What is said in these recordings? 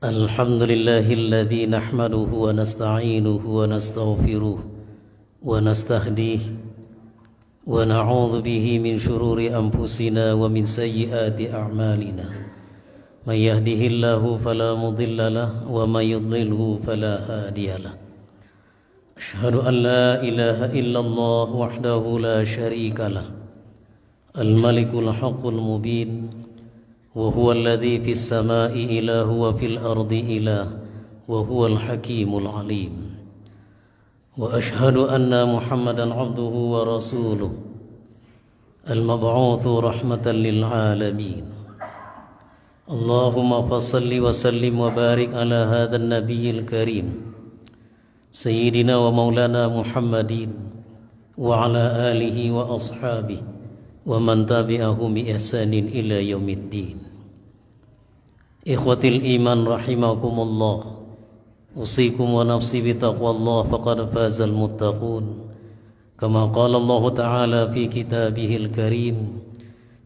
الحمد لله الذي نحمده ونستعينه ونستغفره ونستهديه ونعوذ به من شرور أنفسنا ومن سيئات أعمالنا. من يهده الله فلا مضل له ومن يضلله فلا هادي له. أشهد أن لا إله إلا الله وحده لا شريك له الملك الحق المبين وهو الذي في السماء إله وفي الأرض إله وهو الحكيم العليم. وأشهد أن محمدا عبده ورسوله المبعوث رحمة للعالمين. اللهم فصل وسلم وبارك على هذا النبي الكريم سيدنا ومولانا محمد وعلى آله وأصحابه ومن تبعهم بإحسان إلى يوم الدين. إخوة الإيمان رحمكم الله، أوصيكم ونفسي بتقوى الله فقد فاز المتقون. كما قال الله تعالى في كتابه الكريم: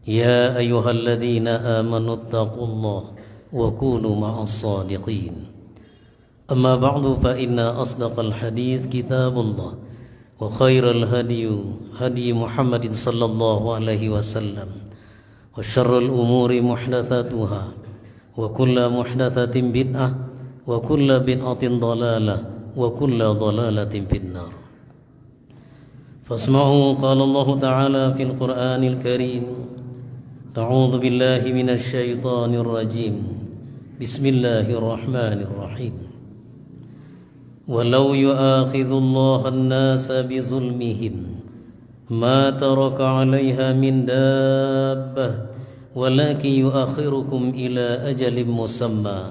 يا أيها الذين آمنوا اتقوا الله وكونوا مع الصادقين. أما بعد فإن أصدق الحديث كتاب الله وخير الهدي هدي محمد صلى الله عليه وسلم وشر الأمور محدثاتها وكل محدثة بدعة وكل بدعة ضلالة وكل ضلالة في النار. فاسمعوا قال الله تعالى في القرآن الكريم: أعوذ بالله من الشيطان الرجيم بسم الله الرحمن الرحيم. ولو يؤاخذ الله الناس بظلمهم ما ترك عليها من دابة ولكن يؤخركم إلى أجل مسمى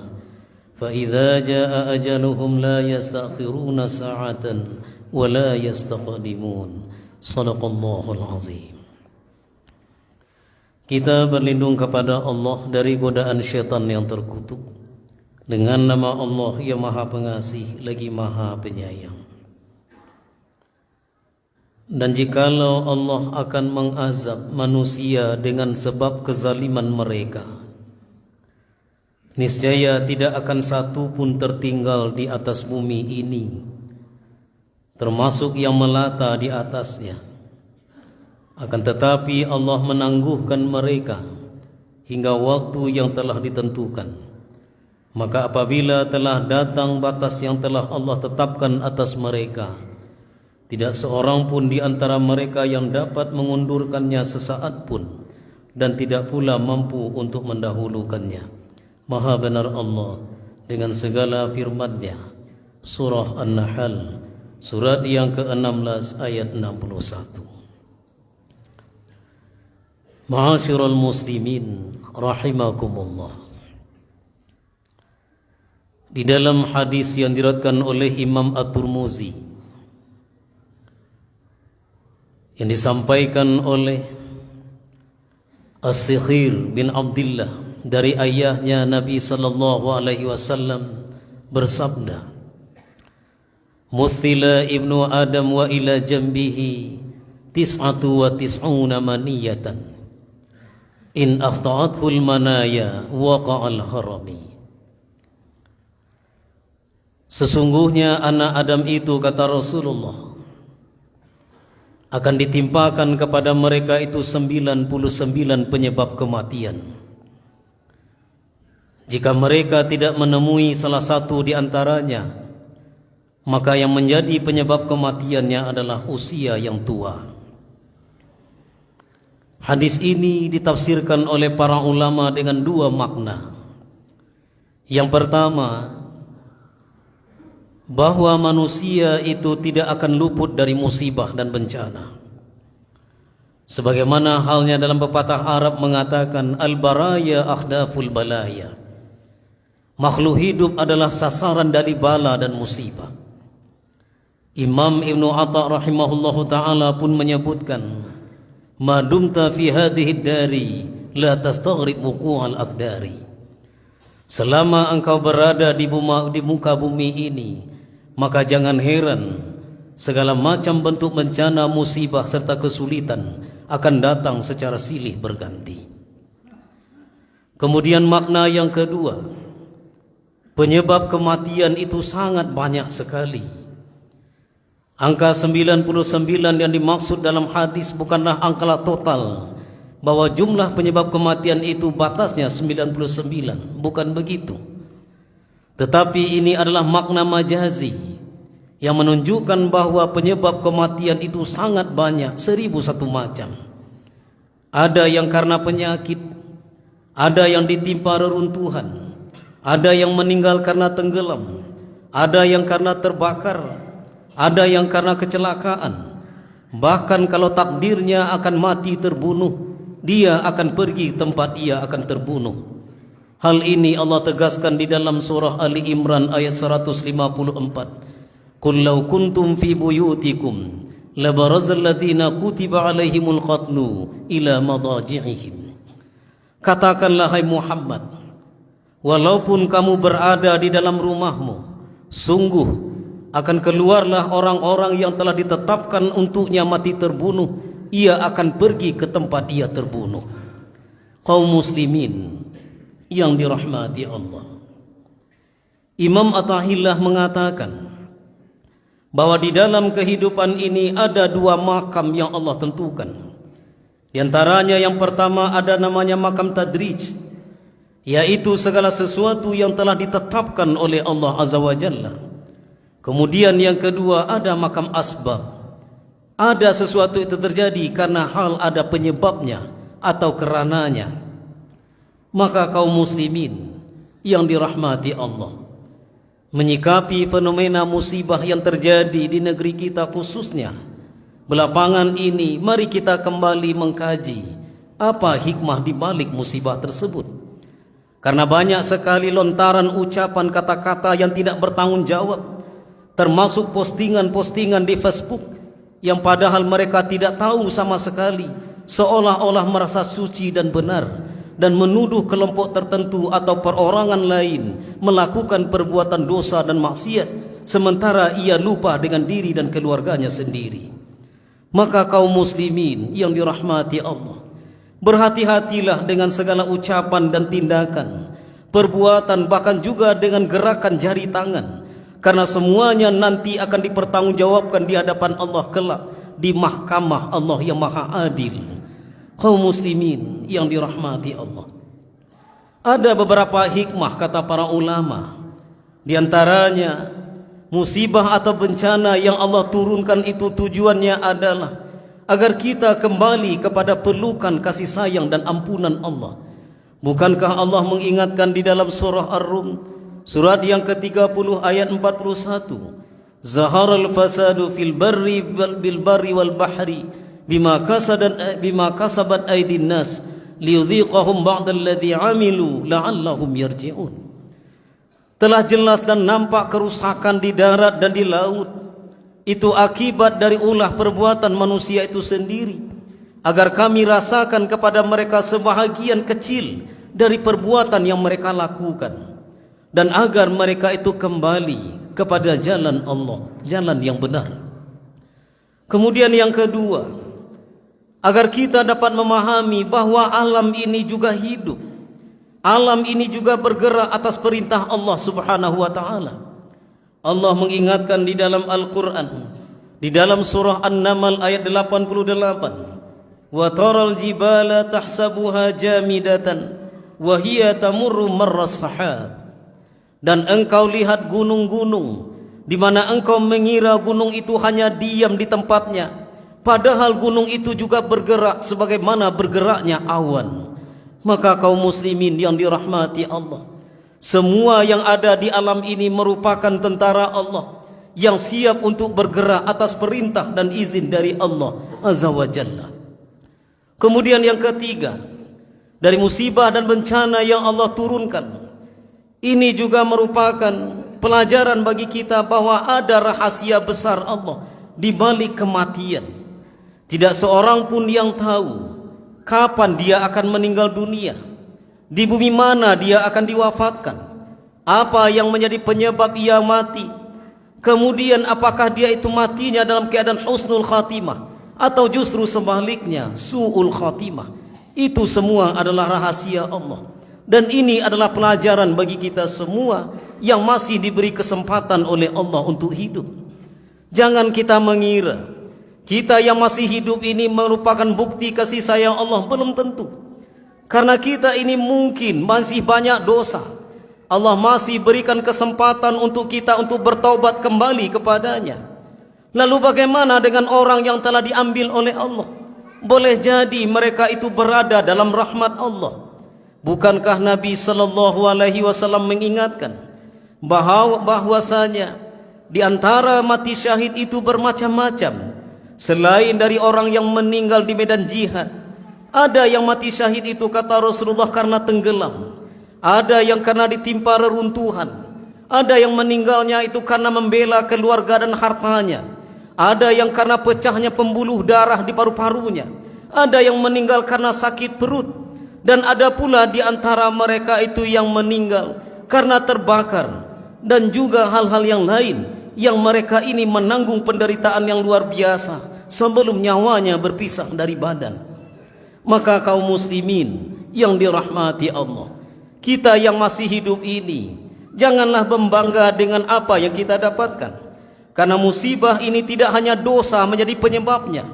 فإذا جاء أجلهم لا يستأخرون ساعة ولا يستقدمون. صدق الله العظيم. Kita berlindung kepada Allah dari godaan syaitan yang terkutuk dengan nama Allah yang Maha Pengasih lagi Maha Penyayang. Dan jikalau Allah akan mengazab manusia dengan sebab kezaliman mereka, niscaya tidak akan satu pun tertinggal di atas bumi ini, termasuk yang melata di atasnya. Akan tetapi Allah menangguhkan mereka hingga waktu yang telah ditentukan. Maka apabila telah datang batas yang telah Allah tetapkan atas mereka, tidak seorang pun di antara mereka yang dapat mengundurkannya sesaat pun, dan tidak pula mampu untuk mendahulukannya. Maha benar Allah dengan segala firman-Nya. Surah An-Nahl, surat yang ke-16 ayat 61. Ma'asyiral muslimin rahimakumullah. Di dalam hadis yang diriwayatkan oleh Imam At-Tirmizi yang disampaikan oleh As-Sikhir bin Abdullah dari ayahnya Nabi sallallahu alaihi wasallam bersabda: Muthila ibnu Adam wa ila jambihi tis'atu wa tis'una maniyatan in akhta'athul manaya waqa'al harami. Sesungguhnya anak Adam itu, kata Rasulullah, akan ditimpakan kepada mereka itu 99 penyebab kematian. Jika mereka tidak menemui salah satu di antaranya, maka yang menjadi penyebab kematiannya adalah usia yang tua. Hadis ini ditafsirkan oleh para ulama dengan dua makna. Yang pertama, bahwa manusia itu tidak akan luput dari musibah dan bencana. Sebagaimana halnya dalam pepatah Arab mengatakan, al-baraya akhdaful balaya. Makhluk hidup adalah sasaran dari bala dan musibah. Imam Ibnu Atha rahimahullahu ta'ala pun menyebutkan, ma dumta fi hadhihi dari la tastaghrib wuqu'al aqdari. Selama engkau berada di muka bumi ini, maka jangan heran segala macam bentuk bencana, musibah serta kesulitan akan datang secara silih berganti. Kemudian makna yang kedua, Penyebab kematian itu sangat banyak sekali. Angka 99 yang dimaksud dalam hadis bukanlah angka total, bahwa jumlah penyebab kematian itu batasnya 99, bukan begitu. Tetapi ini adalah makna majazi yang menunjukkan bahwa penyebab kematian itu sangat banyak, 1001 macam. Ada yang karena penyakit, ada yang ditimpa reruntuhan, ada yang meninggal karena tenggelam, ada yang karena terbakar, ada yang karena kecelakaan. Bahkan kalau takdirnya akan mati terbunuh, dia akan pergi tempat ia akan terbunuh. Hal ini Allah tegaskan di dalam surah Ali Imran ayat 154. Qul law kuntum fi buyutikum labarazal ladzina kutiba alaihimul qatlu ila madaji'ihim. Katakanlah hai Muhammad, walaupun kamu berada di dalam rumahmu, sungguh akan keluarlah orang-orang yang telah ditetapkan untuknya mati terbunuh, ia akan pergi ke tempat ia terbunuh. Kaum muslimin yang dirahmati Allah, Imam Athahillah mengatakan bahwa di dalam kehidupan ini ada dua makam yang Allah tentukan. Di antaranya yang pertama ada namanya makam tadrij, yaitu segala sesuatu yang telah ditetapkan oleh Allah Azza wa Jalla. Kemudian yang kedua ada makam asbab. Ada sesuatu itu terjadi karena hal ada penyebabnya atau kerananya. Maka kaum muslimin yang dirahmati Allah, menyikapi fenomena musibah yang terjadi di negeri kita khususnya belakangan ini, mari kita kembali mengkaji apa hikmah di balik musibah tersebut. Karena banyak sekali lontaran ucapan kata-kata yang tidak bertanggung jawab, termasuk postingan-postingan di Facebook yang padahal mereka tidak tahu sama sekali, seolah-olah merasa suci dan benar, dan menuduh kelompok tertentu atau perorangan lain melakukan perbuatan dosa dan maksiat, sementara ia lupa dengan diri dan keluarganya sendiri. Maka kaum muslimin yang dirahmati Allah, berhati-hatilah dengan segala ucapan dan tindakan, perbuatan, bahkan juga dengan gerakan jari tangan, karena semuanya nanti akan dipertanggungjawabkan di hadapan Allah kelak di mahkamah Allah yang maha adil. Kaum muslimin yang dirahmati Allah, ada beberapa hikmah kata para ulama. Di antaranya, musibah atau bencana yang Allah turunkan itu tujuannya adalah agar kita kembali kepada pelukan kasih sayang dan ampunan Allah. Bukankah Allah mengingatkan di dalam surah Ar-Rum, surat yang ke-30 ayat 41, Zaharal fasadu fil barri wal bahri bima kasabat aydin nas liyudhiqahum ba'dalladzi amilu la'allahum yarji'un. Telah jelas dan nampak kerusakan di darat dan di laut, itu akibat dari ulah perbuatan manusia itu sendiri, agar kami rasakan kepada mereka sebahagian kecil dari perbuatan yang mereka lakukan, dan agar mereka itu kembali kepada jalan Allah, jalan yang benar. Kemudian yang kedua, agar kita dapat memahami bahwa alam ini juga hidup, alam ini juga bergerak atas perintah Allah Subhanahu wa ta'ala. Allah mengingatkan di dalam Al-Quran, di dalam surah An-Naml ayat 88, wa taral jibala tahsabuha jamidatan wa hiya tamurru marras sahab. Dan engkau lihat gunung-gunung, di mana engkau mengira gunung itu hanya diam di tempatnya, padahal gunung itu juga bergerak sebagaimana bergeraknya awan. Maka kaum muslimin yang dirahmati Allah, semua yang ada di alam ini merupakan tentara Allah yang siap untuk bergerak atas perintah dan izin dari Allah Azza wa Jalla. Kemudian yang ketiga, dari musibah dan bencana yang Allah turunkan, ini juga merupakan pelajaran bagi kita bahwa ada rahasia besar Allah di balik kematian. Tidak seorang pun yang tahu kapan dia akan meninggal dunia, di bumi mana dia akan diwafatkan, apa yang menjadi penyebab ia mati, kemudian apakah dia itu matinya dalam keadaan husnul khatimah atau justru sebaliknya su'ul khatimah. Itu semua adalah rahasia Allah. Dan ini adalah pelajaran bagi kita semua yang masih diberi kesempatan oleh Allah untuk hidup. Jangan kita mengira kita yang masih hidup ini merupakan bukti kasih sayang Allah. Belum tentu. Karena kita ini mungkin masih banyak dosa. Allah masih berikan kesempatan untuk kita untuk bertaubat kembali kepadanya. Lalu bagaimana dengan orang yang telah diambil oleh Allah? Boleh jadi mereka itu berada dalam rahmat Allah. Bukankah Nabi SAW mengingatkan bahwasanya di antara mati syahid itu bermacam-macam. Selain dari orang yang meninggal di medan jihad, ada yang mati syahid itu kata Rasulullah karena tenggelam, ada yang karena ditimpa reruntuhan, ada yang meninggalnya itu karena membela keluarga dan hartanya, ada yang karena pecahnya pembuluh darah di paru-parunya, ada yang meninggal karena sakit perut, dan ada pula di antara mereka itu yang meninggal karena terbakar, dan juga hal-hal yang lain yang mereka ini menanggung penderitaan yang luar biasa sebelum nyawanya berpisah dari badan. Maka kaum muslimin yang dirahmati Allah, kita yang masih hidup ini janganlah membangga dengan apa yang kita dapatkan, karena musibah ini tidak hanya dosa menjadi penyebabnya.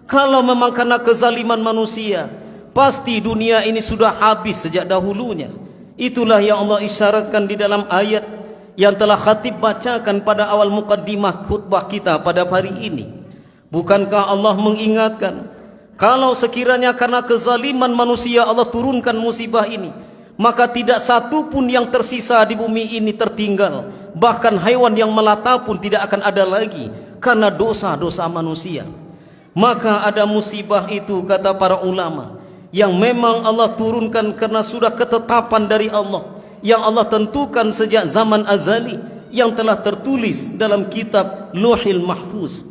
Kalau memang karena kezaliman manusia, pasti dunia ini sudah habis sejak dahulunya. Itulah yang Allah isyaratkan di dalam ayat yang telah khatib bacakan pada awal mukaddimah khutbah kita pada hari ini. Bukankah Allah mengingatkan, kalau sekiranya karena kezaliman manusia Allah turunkan musibah ini, maka tidak satu pun yang tersisa di bumi ini tertinggal. Bahkan haiwan yang melata pun tidak akan ada lagi karena dosa-dosa manusia. Maka ada musibah itu, kata para ulama, yang memang Allah turunkan karena sudah ketetapan dari Allah, yang Allah tentukan sejak zaman azali, yang telah tertulis dalam kitab Lauhil Mahfuz.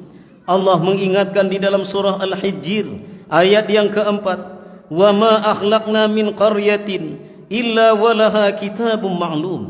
Allah mengingatkan di dalam surah Al-Hijr ayat yang keempat, wa ma akhlaqna min qaryatin illa walaha kitabun ma'lum.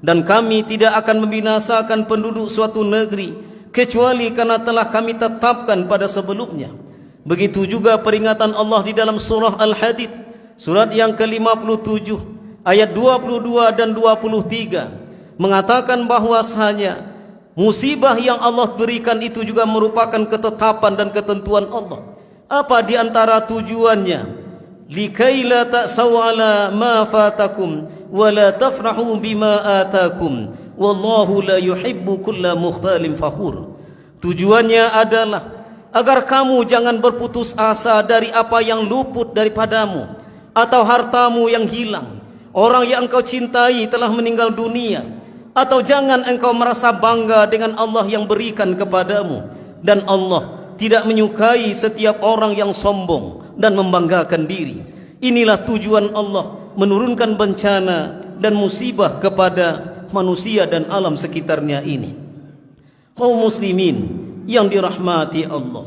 Dan kami tidak akan membinasakan penduduk suatu negeri kecuali karena telah kami tetapkan pada sebelumnya. Begitu juga peringatan Allah di dalam surah Al-Hadid, surat yang ke-57 ayat 22 dan 23, mengatakan bahwasanya musibah yang Allah berikan itu juga merupakan ketetapan dan ketentuan Allah. Apa di antara tujuannya? Likaila ta'saw ala ma fatakum wa la tafrahu bima atakum wallahu la yuhibbu kulla mukhtalin fakhur. Tujuannya adalah agar kamu jangan berputus asa dari apa yang luput daripadamu atau hartamu yang hilang. Orang yang engkau cintai telah meninggal dunia. Atau jangan engkau merasa bangga dengan Allah yang berikan kepadamu. Dan Allah tidak menyukai setiap orang yang sombong dan membanggakan diri. Inilah tujuan Allah menurunkan bencana dan musibah kepada manusia dan alam sekitarnya ini. Kaum muslimin yang dirahmati Allah,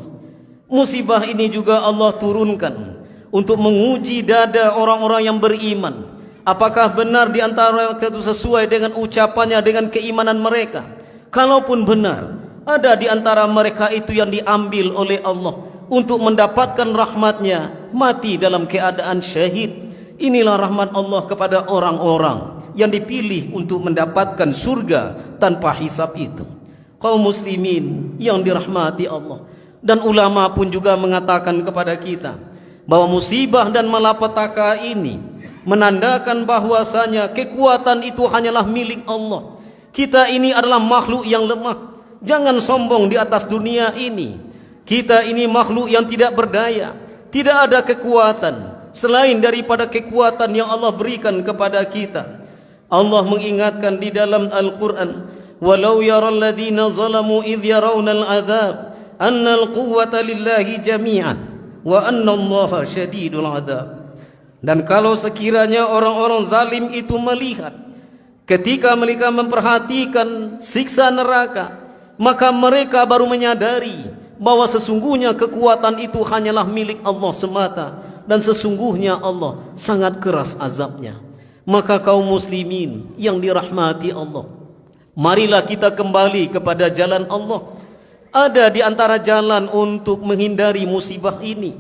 musibah ini juga Allah turunkan untuk menguji dada orang-orang yang beriman. Apakah benar di antara mereka itu sesuai dengan ucapannya, dengan keimanan mereka? Kalaupun benar, ada di antara mereka itu yang diambil oleh Allah untuk mendapatkan rahmatnya, mati dalam keadaan syahid. Inilah rahmat Allah kepada orang-orang yang dipilih untuk mendapatkan surga tanpa hisab itu. Kaum muslimin yang dirahmati Allah, dan ulama pun juga mengatakan kepada kita bahwa musibah dan malapetaka ini menandakan bahwasanya kekuatan itu hanyalah milik Allah. Kita ini adalah makhluk yang lemah. Jangan sombong di atas dunia ini. Kita ini makhluk yang tidak berdaya. Tidak ada kekuatan selain daripada kekuatan yang Allah berikan kepada kita. Allah mengingatkan di dalam Al-Quran, walau yaral ladhina zalamu idh yarawnal adhab annal quwwata lillahi jami'an wa anna allaha syadidul adhab. Dan kalau sekiranya orang-orang zalim itu melihat, ketika mereka memperhatikan siksa neraka, maka mereka baru menyadari bahwa sesungguhnya kekuatan itu hanyalah milik Allah semata, dan sesungguhnya Allah sangat keras azabnya. Maka kaum muslimin yang dirahmati Allah, marilah kita kembali kepada jalan Allah. Ada di antara jalan untuk menghindari musibah ini,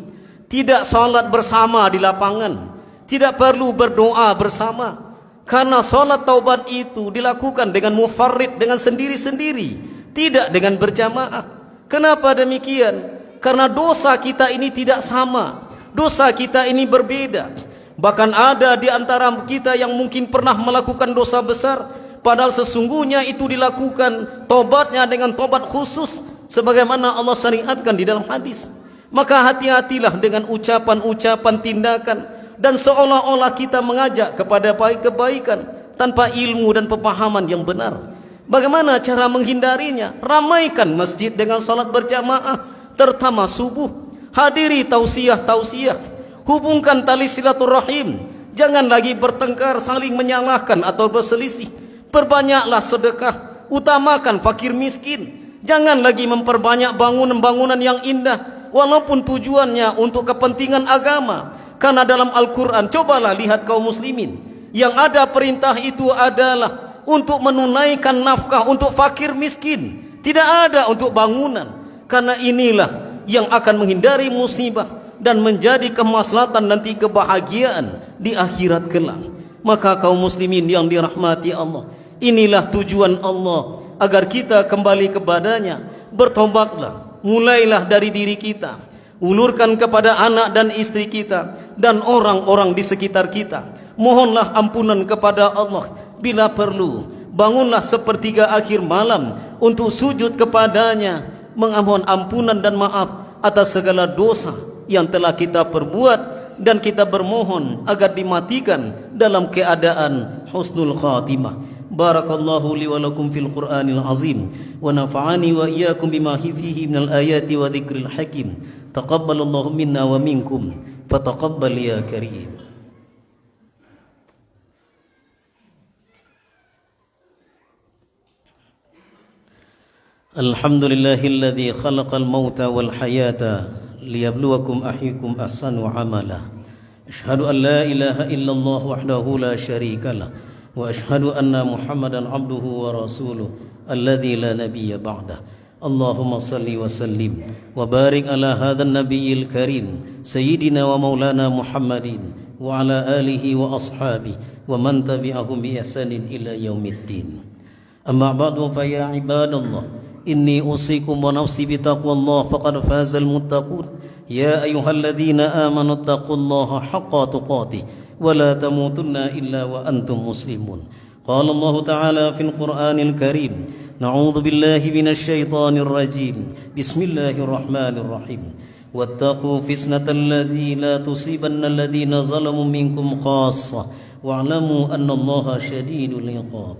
tidak salat bersama di lapangan, tidak perlu berdoa bersama. Karena solat taubat itu dilakukan dengan mufarrid, dengan sendiri-sendiri, tidak dengan berjamaah. Kenapa demikian? Karena dosa kita ini tidak sama, dosa kita ini berbeda. Bahkan ada di antara kita yang mungkin pernah melakukan dosa besar, padahal sesungguhnya itu dilakukan tobatnya dengan tobat khusus, sebagaimana Allah syariatkan di dalam hadis. Maka hati-hatilah dengan ucapan-ucapan, tindakan, dan seolah-olah kita mengajak kepada kebaikan tanpa ilmu dan pemahaman yang benar. Bagaimana cara menghindarinya? Ramaikan masjid dengan salat berjamaah, terutama subuh. Hadiri tausiah-tausiah, hubungkan tali silaturahim. Jangan lagi bertengkar, saling menyalahkan atau berselisih. Perbanyaklah sedekah, utamakan fakir miskin. Jangan lagi memperbanyak bangunan-bangunan yang indah, walaupun tujuannya untuk kepentingan agama. Karena dalam Al-Quran, cobalah lihat kaum muslimin, yang ada perintah itu adalah untuk menunaikan nafkah untuk fakir miskin, tidak ada untuk bangunan. Karena inilah yang akan menghindari musibah dan menjadi kemaslahatan nanti kebahagiaan di akhirat kelak. Maka kaum muslimin yang dirahmati Allah, inilah tujuan Allah agar kita kembali kepadanya. Bertobatlah, mulailah dari diri kita, ulurkan kepada anak dan istri kita dan orang-orang di sekitar kita. Mohonlah ampunan kepada Allah. Bila perlu, bangunlah sepertiga akhir malam untuk sujud kepadanya, memohon ampunan dan maaf atas segala dosa yang telah kita perbuat, dan kita bermohon agar dimatikan dalam keadaan husnul khatimah. Barakallahu li wa lakum fil Qur'anil azim, wa nafa'ani wa iyyakum bima fihi minal ayati wa dzikril hakim. Taqabbalallahu minna wa minkum, fataqabbal ya karim. Alhamdulillahilladzi khalaqal mauta wal hayata liyabluwakum ayyukum ahsanu amala. Asyhadu an la ilaha illallah wahdahu la syarikalah, wa asyhadu anna Muhammadan abduhu wa rasuluh alladzi la nabiyya ba'dah. Allahumma salli wa sallim wa barik ala hadzal nabiyil karim sayyidina wa maulana Muhammadin wa ala alihi wa ashabihi wa man tabi'ahum bi ihsanin ila yaumiddin. Amma ba'du, fa ya ibadallah, inni usikum wa nafsi bi taqwallah faqad fazal muttaqun. Ya ayyuhalladzina amanu taqullaha haqqa tuqatih wa la tamutunna illa wa antum muslimun. Qala Allah ta'ala fil Qur'anil Karim, na'udzu billahi minasy syaithanir rajim. Bismillahirrahmanirrahim. Wattaqu fitnatan allati la tusibanna alladhina zalamu minkum khassah wa'lamu annallaha syadidul iqab.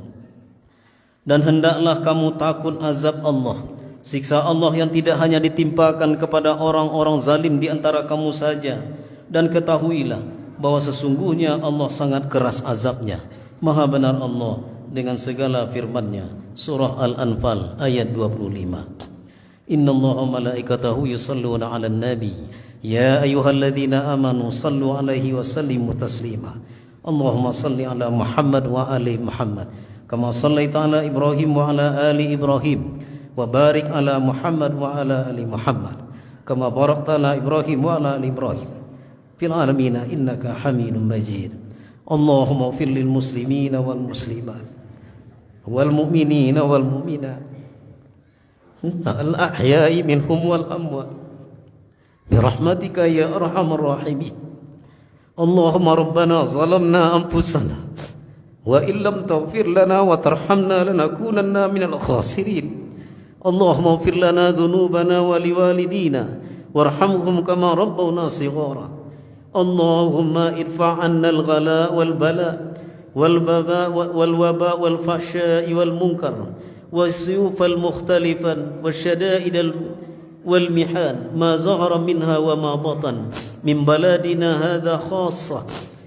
Dan hendaklah kamu takut azab Allah, siksa Allah yang tidak hanya ditimpakan kepada orang-orang zalim di antara kamu saja. Dan ketahuilah bahwa sesungguhnya Allah sangat keras azabnya. Maha benar Allah dengan segala firman-Nya. Surah Al-Anfal ayat 25. Innallaha wa malaikatahu yusalluna 'alan nabi ya ayyuhalladzina amanu sallu 'alaihi wa sallimu taslima. Allahumma salli 'ala Muhammad wa ali Muhammad kama sallaita 'ala Ibrahim wa 'ala ali Ibrahim wa barik 'ala Muhammad wa 'ala ali Muhammad kama barakta 'ala Ibrahim wa 'ala ali Ibrahim fil alamin innaka Hamidum Majid. Allahumma ighfir lil muslimina wal muslimat wal mu'minina wal mu'minat al ahya'i minhum wal amwat bi rahmatika ya arhamar rahimin. Allahumma rabbana zalamna anfusana wa illam taghfir lana wa tarhamna lanakunanna minal khasirin. Allahumma ighfir lana dhunubana wa liwalidina warhamhum kama rabbawna shighara. Allahumma idfa' 'anna al-ghala wal bala wal waba wal fahsya'i wal munkar والسيوف المختلفا والشدائد والمحان ما ظهر منها وما بطن من بلادنا هذا خاصة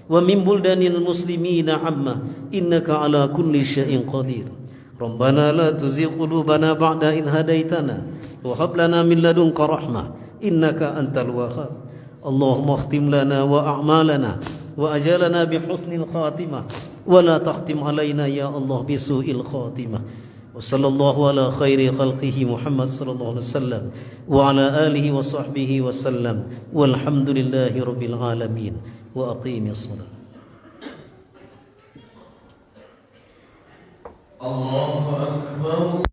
ومن بلدان المسلمين عامة إنك على كل شيء قدير. ربنا لا تزغ قلوبنا بعد إذ هديتنا وهب لنا من لدنك رحمة إنك أنت الوهاب. اللهم اختم لنا وأعمالنا وأجلنا بحسن الخاتمة ولا تختم علينا يا الله بسوء الخاتمة. وصلى الله على خير خلقه محمد صلى الله عليه وسلم وعلى آله وصحبه وسلم والحمد لله رب العالمين وأقيم الصلاة. الله أكبر